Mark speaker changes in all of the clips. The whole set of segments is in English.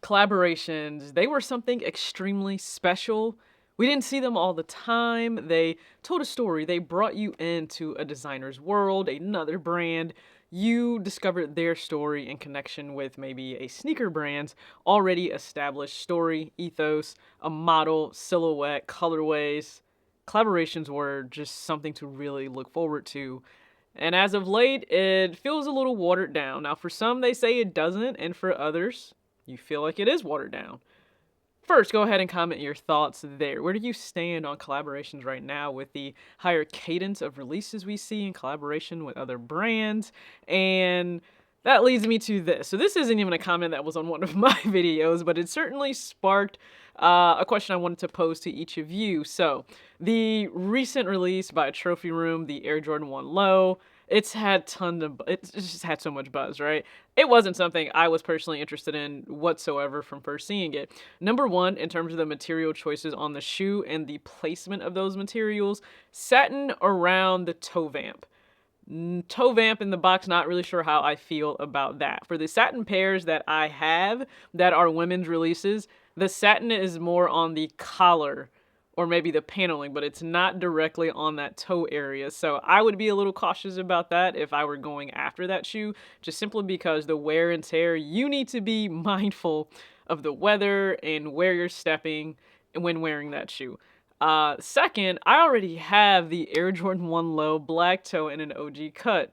Speaker 1: Collaborations, they were something extremely special. We didn't see them all the time. They told a story. They brought you into a designer's world, another brand. You discovered their story in connection with maybe a sneaker brand's already established story, ethos, a model, silhouette, colorways. Collaborations were just something to really look forward to. And as of late, it feels a little watered down. Now, for some, they say it doesn't, and for others, you feel like it is watered down. First, go ahead and comment your thoughts there. Where do you stand on collaborations right now with the higher cadence of releases we see in collaboration with other brands? And that leads me to this. So this isn't even a comment that was on one of my videos, but it certainly sparked a question I wanted to pose to each of you. So the recent release by Trophy Room, the Air Jordan 1 Low, it's just had so much buzz, right? It wasn't something I was personally interested in whatsoever from first seeing it. Number one, in terms of the material choices on the shoe and the placement of those materials, satin around the toe vamp. Toe vamp in the box, not really sure how I feel about that. For the satin pairs that I have that are women's releases, the satin is more on the collar or maybe the paneling, but it's not directly on that toe area. So I would be a little cautious about that if I were going after that shoe, just simply because the wear and tear, you need to be mindful of the weather and where you're stepping when wearing that shoe. Second, I already have the Air Jordan 1 Low black toe in an OG cut.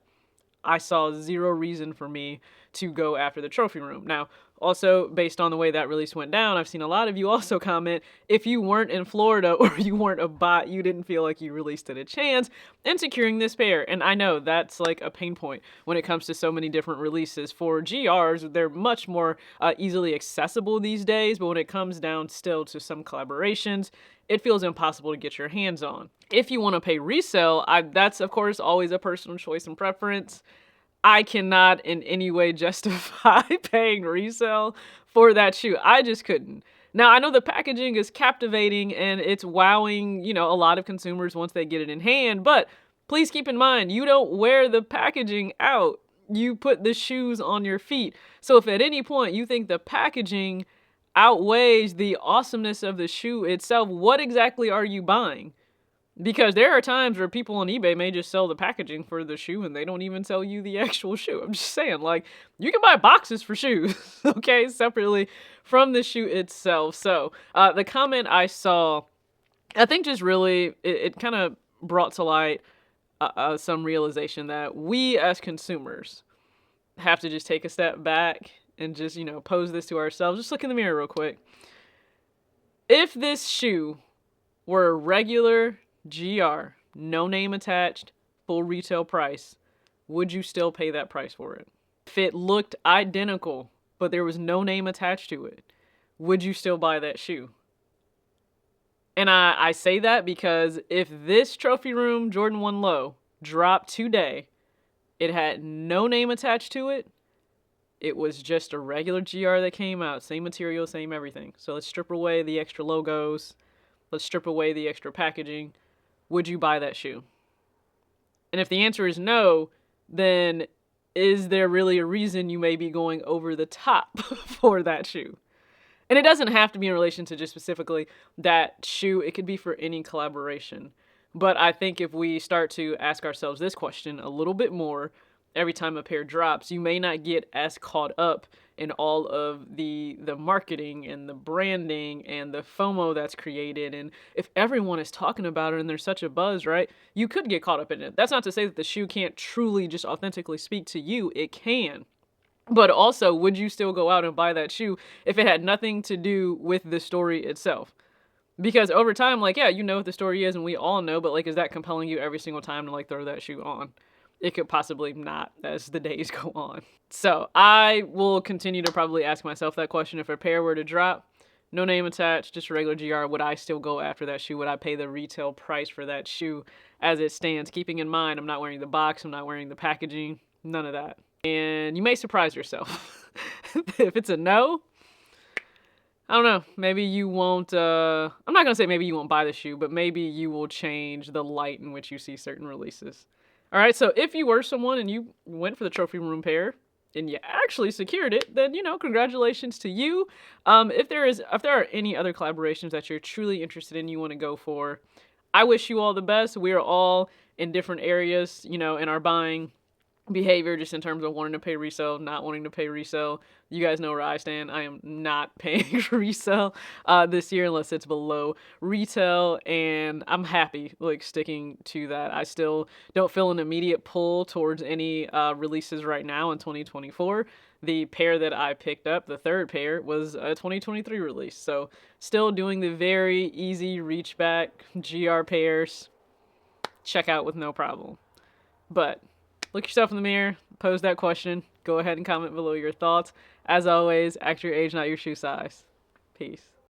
Speaker 1: I saw zero reason for me to go after the Trophy Room. Now, also, based on the way that release went down, I've seen a lot of you also comment, if you weren't in Florida or you weren't a bot, you didn't feel like you really stood a chance in securing this pair. And I know that's like a pain point when it comes to so many different releases. For GRs, they're much more easily accessible these days, but when it comes down still to some collaborations, it feels impossible to get your hands on. If you want to pay resale, that's of course always a personal choice and preference. I cannot in any way justify paying resale for that shoe. I just couldn't. Now, I know the packaging is captivating and it's wowing, a lot of consumers once they get it in hand, but please keep in mind, you don't wear the packaging out. You put the shoes on your feet. So if at any point you think the packaging outweighs the awesomeness of the shoe itself, what exactly are you buying? Because there are times where people on eBay may just sell the packaging for the shoe and they don't even sell you the actual shoe. I'm just saying, like, you can buy boxes for shoes, okay, separately from the shoe itself. So the comment I saw, I think just really, it kind of brought to light some realization that we as consumers have to just take a step back and just, pose this to ourselves. Just look in the mirror real quick. If this shoe were a regular GR, no name attached, full retail price, would you still pay that price for it? If it looked identical, but there was no name attached to it, would you still buy that shoe? And I say that because if this Trophy Room Jordan 1 Low dropped today, it had no name attached to it, it was just a regular GR that came out, same material, same everything. So let's strip away the extra logos, let's strip away the extra packaging. Would you buy that shoe? And if the answer is no, then is there really a reason you may be going over the top for that shoe? And it doesn't have to be in relation to just specifically that shoe. It could be for any collaboration. But I think if we start to ask ourselves this question a little bit more every time a pair drops, you may not get as caught up in all of the marketing and the branding and the FOMO that's created. And if everyone is talking about it and there's such a buzz, right, you could get caught up in it. That's not to say that the shoe can't truly just authentically speak to you. It can. But also, would you still go out and buy that shoe if it had nothing to do with the story itself? Because over time, like, yeah, you know what the story is and we all know, but like, is that compelling you every single time to like throw that shoe on? It could possibly not as the days go on. So I will continue to probably ask myself that question. If a pair were to drop, no name attached, just a regular GR, would I still go after that shoe? Would I pay the retail price for that shoe as it stands? Keeping in mind, I'm not wearing the box, I'm not wearing the packaging, none of that. And you may surprise yourself. If it's a no, I don't know, maybe you won't, I'm not gonna say maybe you won't buy the shoe, but maybe you will change the light in which you see certain releases. All right, so if you were someone and you went for the Trophy Room pair, and you actually secured it, then congratulations to you. If there are any other collaborations that you're truly interested in, you want to go for, I wish you all the best. We are all in different areas, in our buying behavior, just in terms of wanting to pay resale, not wanting to pay resale. You guys know where I stand. I am not paying for resale this year unless it's below retail, and I'm happy like sticking to that. I still don't feel an immediate pull towards any releases right now in 2024. The pair that I picked up, the third pair, was a 2023 release. So still doing the very easy reach back GR pairs, check out with no problem. But look yourself in the mirror, pose that question, go ahead and comment below your thoughts. As always, act your age, not your shoe size. Peace.